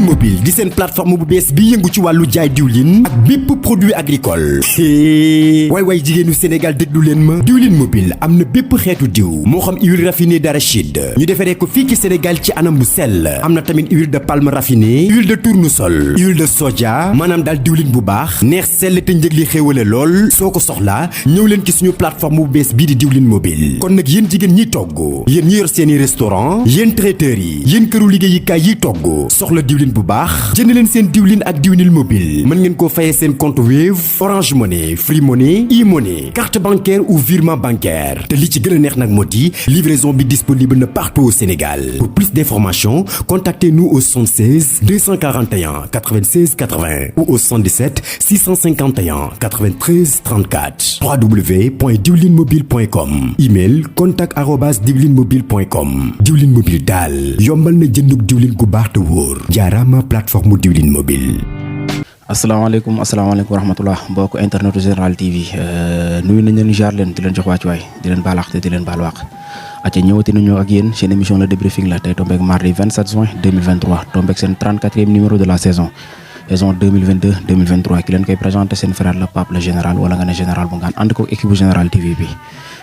mobile di seen plateforme bu bees bi yëngu ci wàllu jaay diwlin ak bépp produit agricole waay jigéenu Sénégal déglu leen ma diwlin mobile am na bépp xeetu diw moo xam huile raffinée d'arachide ñu defaree ko fii ci Sénégal ci anam bu sell am na tamit huile de palme raffinée huile de tournesol huile de soja maanaam daal diwlin bu baax neex sell te njëg li xéewale lool soo ko soxlaa ñëw leen ci suñu plateforme bu bees bii di diwlin mobile kon nag yéen jigéen ñiy togg yéen ñi yor seeni restaurant yéen traiteurs yi yéen këru liggéeyukaay yiy togg soxla diwlin bu baax jënd leen seen diwlin ak diwlin mobile mën ngeen koo fayee seen compte Wave Orange Money Free Money e-money carte bancaire ou virement bancaire te li ci gën a neex nag moo di livraison bi disponible na partout au Sénégal pour plus d'informations contactez-nous au 76 241 96 80 ou au 77 651 93 34 www.diwlinmobile.com email contact@diwlinmobile.com diwlin mobile daal yombal na jëndug diwlin gu baax te wóor jaaraama plateforme diwlin mobile. asalaamaaleykum wa rahmatullah mbokk internetu Général TV nuyu nañ leen jaar leen di leen jox wàccuwaay di leen baalax te di leen baal wax acca ñëwati nañu ak yéen seen émission le débriefing la tey tombeek mardi 27 juin 2023 tombeek seen 34e numéro de la saison 2022-2023 ki leen koy présenté seen frère la Pape le général wala nga ne général bu ngaan ànd ko équipe bu Général TV bi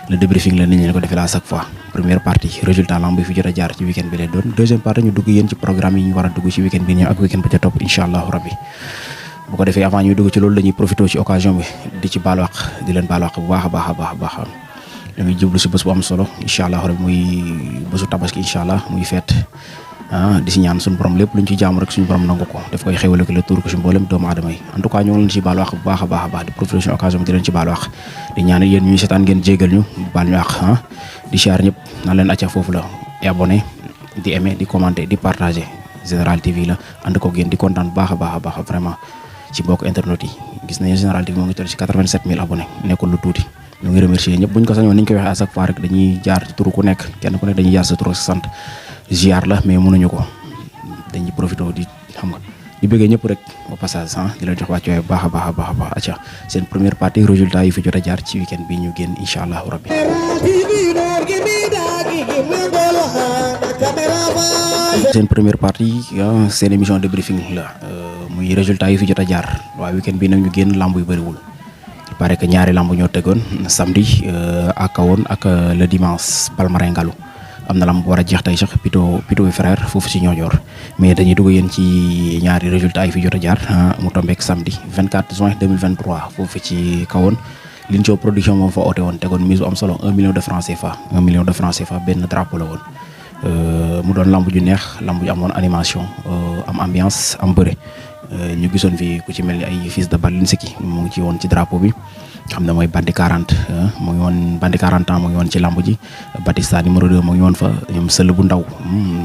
le débriefing la nit ñi ko defee la à chaque fois première partie résultat lamb bi fi jot a jaar ci week-end bi lay doon deuxième partie ñu dugg yéen ci programme yi ñu war a dugg ci week-end bi ñëw ak week-end ba ca topp incha allahu rabbi bu ko defee avant ñuy dugg ci loolu dañuy profité ci occasion bi di ci baal wax di leen baal wax bu baax a baax ñu ngi jublu si bés bu am solo incha allah rabbi muy bésu tabaski incha allah muy fête di si ñaan suñu borom lépp luñ ci jaamu rek suñu borom nangu ko daf koy xéwale ko la tuur ko si mboolem doomu aadama yi en tout cas ñoo ngi leen ci baal wax bu baax a baax di profité ci occasion bi di leen ci baal wax di ñaan yéen ñuy seetaan ngeen jégal ñu baal ñu àq di siyaar ñëpp naan leen acca foofu la abonné di aimer di commenter di partager Général TV la ànd ko ngeen di kontaan bu baax a baax vraiment ci mbokk internet yi gis nañu Général TV moo ngi toll ci 87000 abonnés nekkul lu tuuti ñu ngi remercier ñëpp buñ ko sañoon ni ñu koy waxee à chaque fois rek dañuy jaar ci turu ku nekk kenn ku nekk dañuy jaar sa tur ak sa sant ziar la mais mënuñu ko dañuy profité di xam nga di bëggee ñëpp rek au passage di leen jox wàccuwaay bu baax a baax acca seen première partie résultat yi fi jot a jaar ci week-end bi ñu génn incha allahu rabbi seen première partie seen émission de briefing la muy résultat yi fi jot a jaar waaye week-end bi nag ñu génn lamb yu bëriwul il paraît que ñaari lamb ñoo tegoon samedi ak kawoon ak le dimanche Palmarin Ngalu am na lamb bu war a jeex tey sax Pito frère foofu si Niodior mais dañuy dugg yéen ci ñaari résultats yi fi jot a jaar mu tombeek samedi 24 juin 2023 foofu ci kawoon Linco production moom fa oote woon tegoon mise bu am solo 1 million de francs CFA benn drapeau la woon mu doon lamb ju neex lamb ju amoon animation am ambiance am bëre ñu gisoon fi ku ci mel ni ay fils de Balinseki mu ngi ci woon ci drapeau bi xam ne mooy bandi 40 mu ngi woon bandi 40 ans mu ngi woon ci lamb ji Batista numéro 2 mu ngi woon fa ñoom sël bu ndaw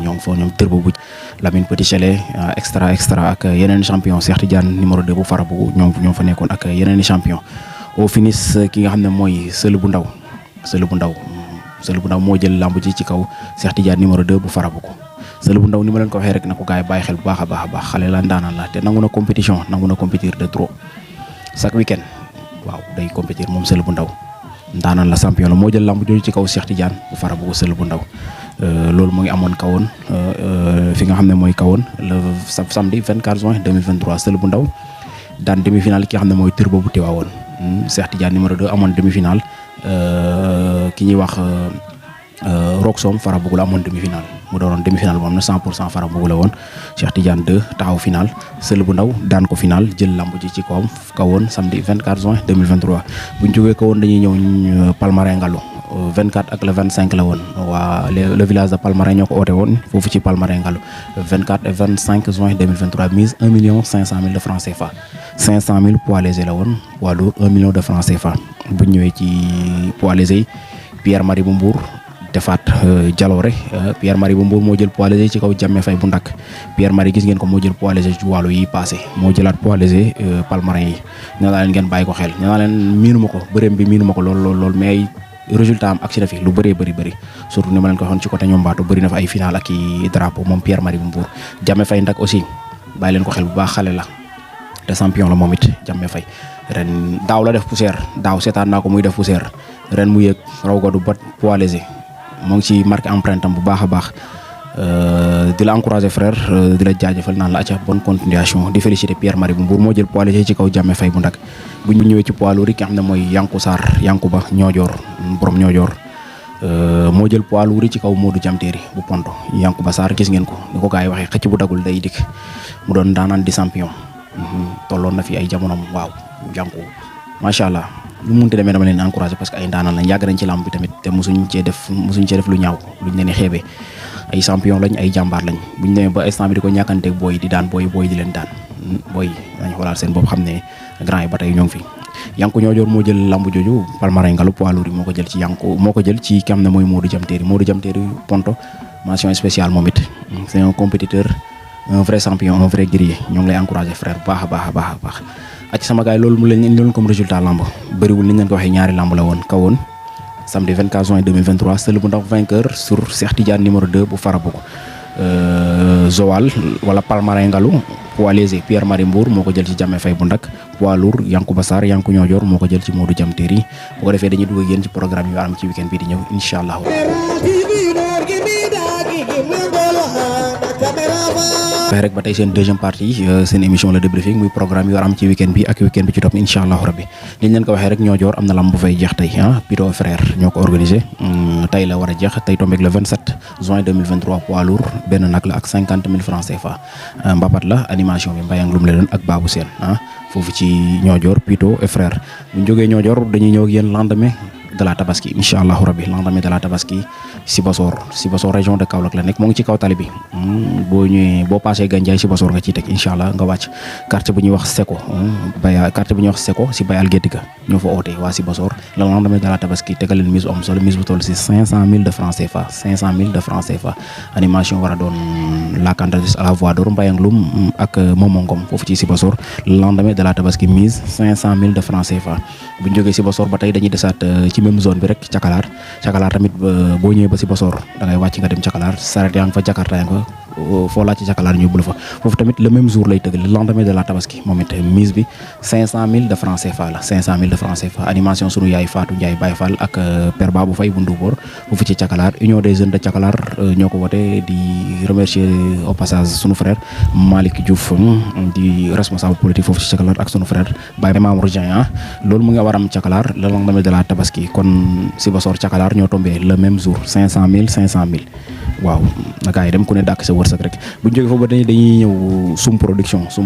ñoom foofu ñoom tërbo bu Lamine Petit Chélé extra ak yeneen champion Cheikh Tidiane numéro 2 bu Farabougou ñoom fa nekkoon ak yeneen champion au finish ki nga xam ne mooy sël bu ndaw moo jël lamb ji ci kaw Cheikh Tidiane numéro 2 bu Farabougou sël bu ndaw ni ma leen ko waxee rek na ko gars yi bàyyi xel bu baax a baax xale la ndaanaan la te nangu na compétition nangu na compétir de trop chaque week-end waaw day compétir moom sël bu ndaw ndaanaan la champion la moo jël lamb jooju ci kaw Cheikh Tidiane bu Farabougou sël bu ndaw loolu mu ngi amoon kawoon fi nga xam ne mooy kawoon le samedi 24 juin 2023 sël bu ndaw daan demi-finale ki nga xam ne mooy turbo bu Tiwaawoon Cheikh Tidiane numéro 2 amoon demi-finale ki ñuy wax Roxom Farabougou la amoon demi-finale mu doonoon demi-finale bu am na 100% Farabougou la woon Cheikh Tidiane 2 taxaw final sël bu ndaw daan ko final jël lamb ji ci kawam kawoon samedi 24 juin 2023 bu ñu jógee kawoon dañuy ñëw Palmarin Ngalu 24 ak le 25 la woon waa le village de Palmarin ñoo ko oote woon foofu ci Palmarin Ngalu 24 et 25 juin 2023 mise 1 500 000 de francs CFA 500 000 poids léger la woon poids lourd 1 million de francs CFA bu ñu ñëwee ci poids léger yi Pierre Marie bu Mbour defaat jaloore Pierre Marie bu Mbour moo jël poids léger ci kaw Jammeh Faye bu Ndak Pierre Marie gis ngeen ko moo jël poids léger ci wàllu yi passé moo jëlaat poids léger Palmarin yi nee naa leen ngeen bàyyi ko xel nee naa leen miinuma ko bëreem bi miinuma ko lool mais résultat am ak si na fi lu bëree bëri surtout ni ma leen ko waxoon ci côté ñoom Mbaatu bëri na fa ay final ak i drapeau moom Pierre Marie bu Mbour Jammeh Faye Ndak aussi bàyyi leen ko xel bu baax xale la te champion la moom it Jammeh Faye ren daaw la def poussière daaw seetaan naa ko muy def poussière ren mu yëg raw gadu ba poids léger moo ngi ci marqué empreinte am bu baax a baax di la encourager frère di la jaajëfal naan la acca bonne continuation di féliciter Pierre Marie bu Mbour moo jël poids léger ci kaw Jàmme Fay bu Ndak bu ñu ñëwee ci poids lourd yi ki nga xam ne mooy Yankou Sarr Yankuba Ñoojoor borom Ñoojoor moo jël poids lourd yi ci kaw Modou Jamteeri bu Ponto Yankuba Sarr gis ngeen ko ni ko gars yi waxee xëcc bu dagul day dikk mu doon daanaan di champion tolloon na fi ay jamonoom waaw Yankou macha allah lu munti demee dama leen encourager parce que ay ndaanaan lañ yàgg nañ ci làmb bi tamit te musuñ cee def lu ñaaw luñ leen di xeebee ay champion lañ ay jàmbaar lañ buñ demee ba instant bi di ko ñàkkanteeg booy di daan booy di leen daan booy dañ xoolaat seen bopp xam ne grand yi ba tey ñoo ngi fi. Yankou Ñoojoor moo jël lamb jooju palmarin ngalu poids lourd yi moo ko jël ci Yankou moo ko jël ci kam ne mooy Modou Jamteeri Ponto mention spéciale moom it c'est un compétiteur un vrai champion un vrai guerrier ñoo ngi lay encourager frère baax a baax ak sama gars yi loolu mu leen indiloon comme résultat lamb bëriwul ni ñu leen ko waxee ñaari lamb la woon kawoon samedi 24 juin 2023 Seul bu Ndaw vainqueur sur Cheikh Tidiane numéro 2 bu Farabougou Joal wala palmarin ngalu poids léger Pierre Marie Mbour moo ko jël ci Jàmme Fay bu Ndak poids lourd Yankuba Sarr Yankou Ñoojoor moo ko jël ci Modou Jamteeri bu ko defee dañuy dugg ak yéen ci programme yu am ci week-end bi di ñëw incha allah. waaye rek ba tey seen deuxième partie seen émission le débriefing muy programme yu war am ci week-end bi ak week-end bi ci topp incha allahu rabbi li ñu leen ko waxee rek Ñoojoor am na lamb bu fay jeex tey Pito frère ñoo ko organisé tey la war a jeex tey tombeeg le 27 juin 2023 poids lourd benn nag la ak 50 000 francs CFA mbapat la animation bi Mbayang Loum la doon ak Babou Sène foofu ci Ñoojoor Pito et frère bu ñu jógee Ñoojoor dañuy ñëw ak yéen lendemain de la tabaski incha allahu rabbi lendemain de la tabaski Sibassor région de Kaolack la nekk moo ngi ci kaw tali bi boo ñëwee boo passé Gandiaye Sibassor nga ciy teg incha allah nga wàcc quartier bu ñuy wax Seko quartier bu ñuy wax Seko si Bayal Géddiga ñoo fa oote waa Sibassor le lendemain de la tabaski tegal leen mise bu am solo mise bu toll si 500 000 de francs CFA animation war a doon la cantatrice à la voix d'or Mbayang Loum ak Momo Ngom foofu ci Sibassor le lendemain de la tabaski mise 500 000 de francs CFA bu ñu jógee Sibassor ba tey dañuy desaat ci même zone bi rek Cakalaar tamit boo ñëwee ba Sibassor da ngay wàcc nga dem Cakalaar saret yaa ngi fa Jakarta yaa ngi fa foo laaj ci Cakalaar ñu bula fa foofu tamit le même jour lay tëgg le lendemain de la tabaski moom it mise bi 500 000 de francs CFA la 500 000 de francs CFA animation sunu yaay Fatou Ndiaye Baye Fall ak Père Babou Faye bu Ndoubor foofu ci Cakalaar union des jeunes de Cakalaar ñoo ko wote di remercier au passage sunu frère Malick Diouf di responsable politique foofu ci Cakalaar ak sunu frère Baye Mamour Dieng loolu mu nga waram Cakalaar le lendemain de la tabaski kon Sibassor Cakalaar ñoo tombé le même jour 500 000 waaw naka yi dem ku ne dàkk sa wërsëg rek bu ñu jógee foofu ba dañuy ñëw Soum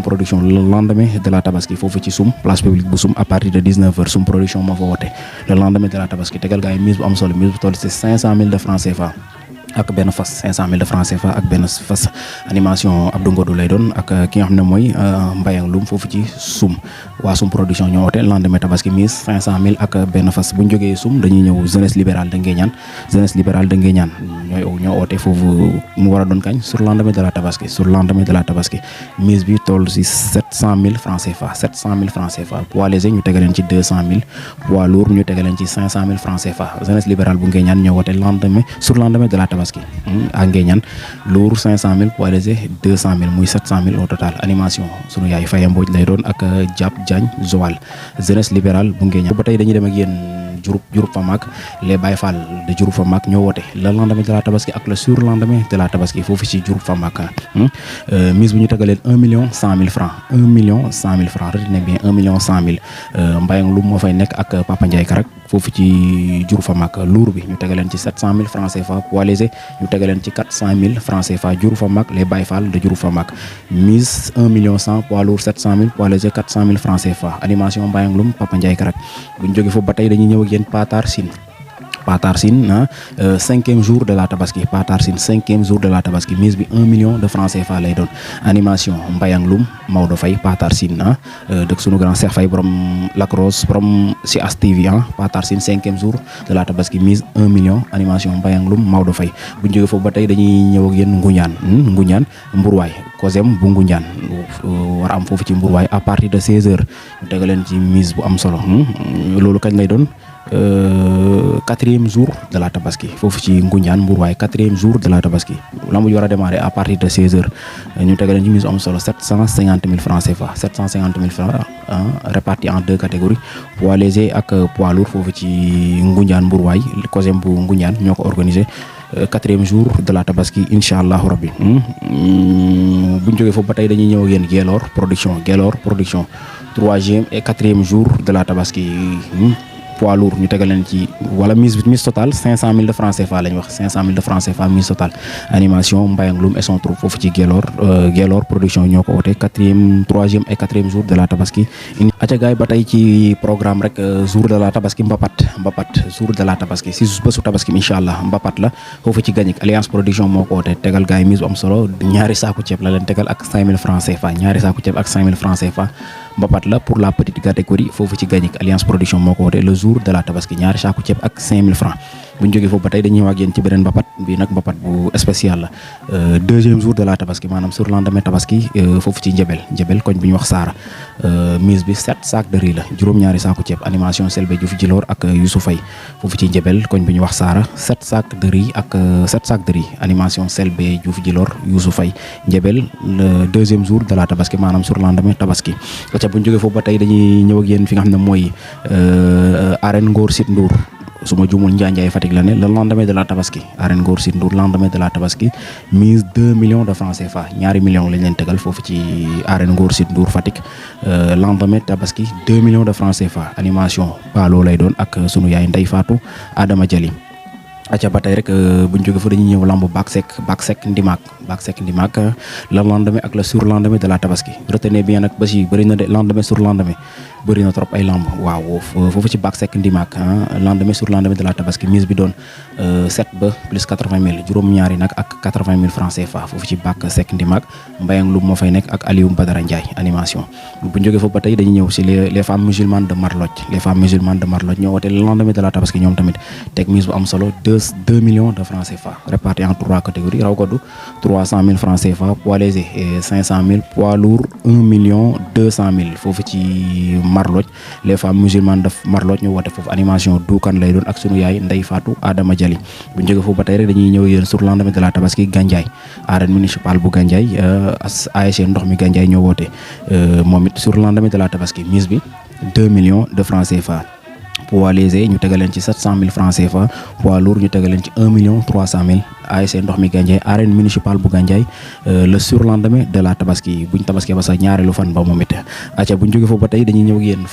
production le lendemain de la tabaski foofu ci Soum place publique bu Soum à partir de 19h Soum production moo fa woote le lendemain de la tabaski tegal gars yi mise bu am solo mise bu toll ci 500 000 de francs CFA ak benn fas 500 000 de francs CFA ak benn fas animation Abdou Ngodou lay doon ak ki nga xam ne mooy Mbayang Loum foofu ci Soum waa Soum production ñoo woote lendemain tabaski mise 500 000 ak benn fas bu ñu jógee Soum dañuy ñëw jeunesse libérale de Nguéniane ñoo woote foofu mu war a doon kañ sur lendemain de la tabaski mise bi toll si 700 000 francs CFA poids léger ñu tegaleen ci 200 000 poids lourd ñu tegaleen ci 500 000 francs CFA jeunesse libérale bu Nguéniane ñoo woote sur lendemain de la tabaski à Nguéniane lourd 500 000 poids léger 200 000 muy 700 000 au total animation sunu yaay Faye Mbodj lay doon ak Diap Diagne Joal jeunesse libérale bu Nguéniane ba tey dañuy dem ak yéen Diouroup Famaak les Baye Fall de Diouroup Famaak ñoo woote le lendemain de la tabaski ak le surlendemain de la tabaski foofu ci Diouroup Famaak mise bu ñu tegaleen 1 100 000 francs retenez bien 1 100 000 Mbayang Loum moo fay nekk ak Papa Ndiaye Karak foofu ci Diouroup Famaak lourd bi ñu tegaleen ci 700 000 francs CFA poids léger ñu tegaleen ci 400 000 francs CFA Diouroup Famaak les Baye Fall de Diouroup Famaak mise 1 100 000 poids lourd 700 000 poids léger 400 000 francs CFA animation Mbayang Loum Papa Ndiaye Karak bu ñu jógee foofu ba tey dañuy ñëw ak yéen Patar Sine cinquième jour de la tabaski mise bi 1 million de francs CFA lay doon animation Mbayang Loum Maodo Faye Patar Sine dëkk sunu grand Cheikh Faye borom Lacrosse borom si As TV Patar Sine cinquième jour de la tabaski mise 1 million animation Mbayang Loum Maodo Faye bu ñu jógee foofu ba tey dañuy ñëw ak yéen Ngoundiane Mbourwaay Kozem bu Ngoundiane war a am foofu ci Mbourwaay à partir de 16h ñu tegaleen ci mise bu am solo loolu kañ lay doon quatrième jour de la tabaski foofu ci Ngoundiane Mbourwaay quatrième jour de la tabaski lamb ji war a démarrer à partir de 16h ñu tegaleen ci mise am solo 750 000 francs CFA 750 000 francs répartis en deux catégories poids léger ak poids lourd foofu ci Ngoundiane Mbourwaay Kozem bu Ngoundiane ñoo ko organisé 4e jour de la tabaski incha allahu rabbi. bu ñu jógee foofu ba tey dañuy ñëw ak yéen Gelor production 3e et 4e jour de la tabaski. Poids lourd ñu tegal leen ci wala mise totale 500 000 de francs CFA lañ wax 500 000 de francs CFA mise totale animation Mbayang Loum et son troupe foofu ci Gelor production ñoo ko wootee 3e et 4e jour de la tabaski. aca gaay ba tey ci programme rek jour de la tabaski mbapat jour de la tabaski si bésu tabaski incha allah mbapat la foofu ci Gagnick alliance production moo ko wootee tegal gaay mise bu am solo ñaari saaku ceeb la leen tegal ak 5000 francs CFA ñaari saaku ceeb ak 5000 francs CFA mbapat la pour la petite catégorie foofu ci Gagnick alliance production moo ko wootee le jour de la tabaski ñaari saaku ceeb ak 5000 francs bu ñu jógee foofu ba tey dañuy ñëw ak yéen ci beneen mbapat bi nag mbapat bu spécial la 2e jour de la tabaski maanaam sur lendemain tabaski foofu ci njebel koñ bu ñu wax Saara mise bi 7 sacs de riz la juróom-ñaari saaku ceeb animation Selbe Diouf Djilor ak Youssou Faye foofu ci njebel koñ bu ñu wax Saara 7 sacs de riz ak 7 sacs de riz animation Selbe Diouf Djilor Youssou Faye njebel le 2e jour de la tabaski maanaam sur lendemain tabaski ca bu ñu jógee foofu ba tey dañuy ñëw ak yéen fi nga xam ne mooy arène Ngor Sit Ndour su ma juumul Njaay Fatick la ne le lendemain de la tabaski arène Ngor Sit Ndour lendemain de la tabaski mise 2 millions de francs CFA ñaari millions lañ leen tegal foofu ci arène Ngor Sit Ndour Fatick lendemain tabaski 2 millions de francs CFA animation Palo lay doon ak sunu yaay Ndey Fatou Adama Jali aca ba tey rek bu ñu jógee fa dañuy ñëw lamb Baksek Ndimak le lendemain ak le surlendemain de la tabaski retenez bien nag bés yi bëri na de lendemain surlendemain bëri na trop ay lamb waaw foofu ci Baksek Ndimak lendemain surlendemain de la tabaski mise bi doon 7 ba plus 80 000 juróom-ñaari nag ak 80 000 francs CFA foofu ci Baksek Ndimak Mbayang Loum moo fay nekk ak Aliou Badara Ndiaye animation bu ñu jógee foofu ba tey dañuy ñëw si les femmes musulmanes de Marlodj ñoo woote le lendemain de la tabaski ñoom tamit teg mise bu am solo 2 millions de francs CFA répartis en 3 catégories raw gaddu 300 000 francs CFA poids léger 500 000 poids lourd 1 million 200 000 foofu ci Marlodj les femmes musulmanes de Marlodj ñu woote foofu animation duukan lay doon ak sunu yaay Ndey Fatou Adama Jali bu ñu jógee foofu ba tey rek dañuy ñëw yéen sur lendemain de la tabaski Gandiaye arène municipale bu Gandiaye ASC ndox mi Gandiaye ñoo woote moom it sur lendemain de la tabaski mise bi 2 millions de francs CFA poids léger ñu tegal leen ci 700 000 francs CFA poids lourd ñu tegal leen ci 1 million 300 000 ASC ndox mi Gandiaye arène municipale bu Gandiaye le surlendemain de la tabaski buñ tabaskee ba sax ñaareelu fan ba moom it aca buñ jógee foofu ba tey dañuy ñëw ak yéen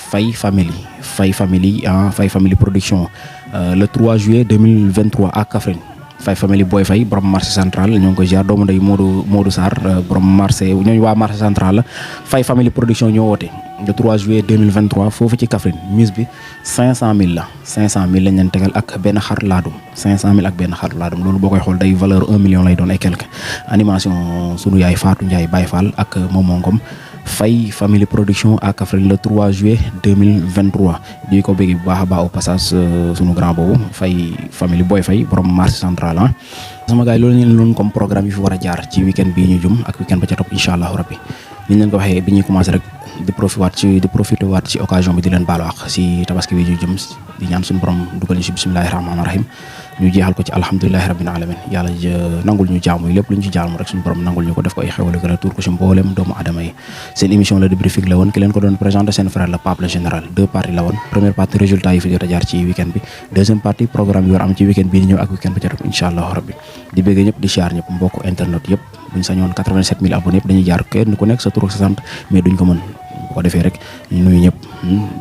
Faye Family production le 3 juillet 2023 à Kaffrine Faye Family Boy Faye borom marché central ñoo ngi koy ziar doomu ndey Modou Sarr borom marché ñooñu waa marché central la Faye Family production ñoo woote le 3 juillet 2023 foofu ci Kaffrine mise bi 500 000 la 500 000 lañ leen tegal ak benn xar laadum 500 000 ak benn xar laadum loolu boo koy xool day valeur 1 million lay doon ay quelque animation sunu yaay Fatou Ndiaye Baye Fall ak Momo Ngom Faye Family production à Kaffrine le 3 juillet 2023 di ko bëgg bu baax a baax au passage sunu grand boobu Faye Family Boy Faye borom marché central sama gars yi loolu ñu leen comme programme yi fi war a jaar ci weekend bii ñu jum ak weekend ba ca topp incha allahu rabbi ni ñu leen ko waxee bi ñuy commencé rek di profité waat ci occasion bi di leen baalu àq si tabaski bi ñu jëm di ñaan suñu borom dugal ñu si bismillahi rahmaani rahim ñu jeexal ko ci alhamdulilahi rabbil alamin yàlla nangul ñu jaamu yi lépp lu ñu ci jaamu rek suñu borom nangul ñu ko def ko ay xewal gën a tuur ko si mboolem doomu adama yi seen émission la débriefing la woon ki leen ko doon présenté seen frère la Pape le général 2 parties la woon première partie résultat yi fi jot a jaar ci weekend bi deuxième partie programme yi war am ci weekend bii di ñëw ak weekend bi ca topp incha allahu rabbi di bëgg ñëpp di siyaar ñëpp mbokk internet yëpp buñ sañoon 87 000 abonnés yëpp dañuy jaar kenn ku nekk sa tur ak sa sant mais duñ ko mën bu ko defee rek ñu nuyu ñëpp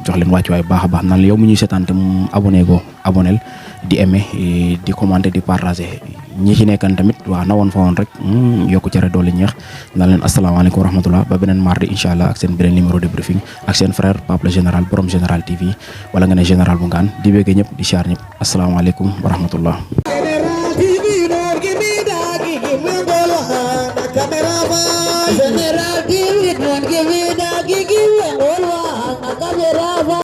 jox leen wàccuwaay baax a baax naan yow mu ñuy seetaan te mu abonel di aimer di commenter di partager ñi ci nekkan tamit waaw na woon fa woon rek yokku cere doole ñeex naan leen asalaamaaleykum wa rahmatullah ba beneen mardi incha allah ak seen beneen numéro de briefing ak seen frère Pape le général borom général TV wala nga ne général bu ngaan di bëgg ñëpp di siyaar ñëpp asalaamaaleykum wa rahmatullah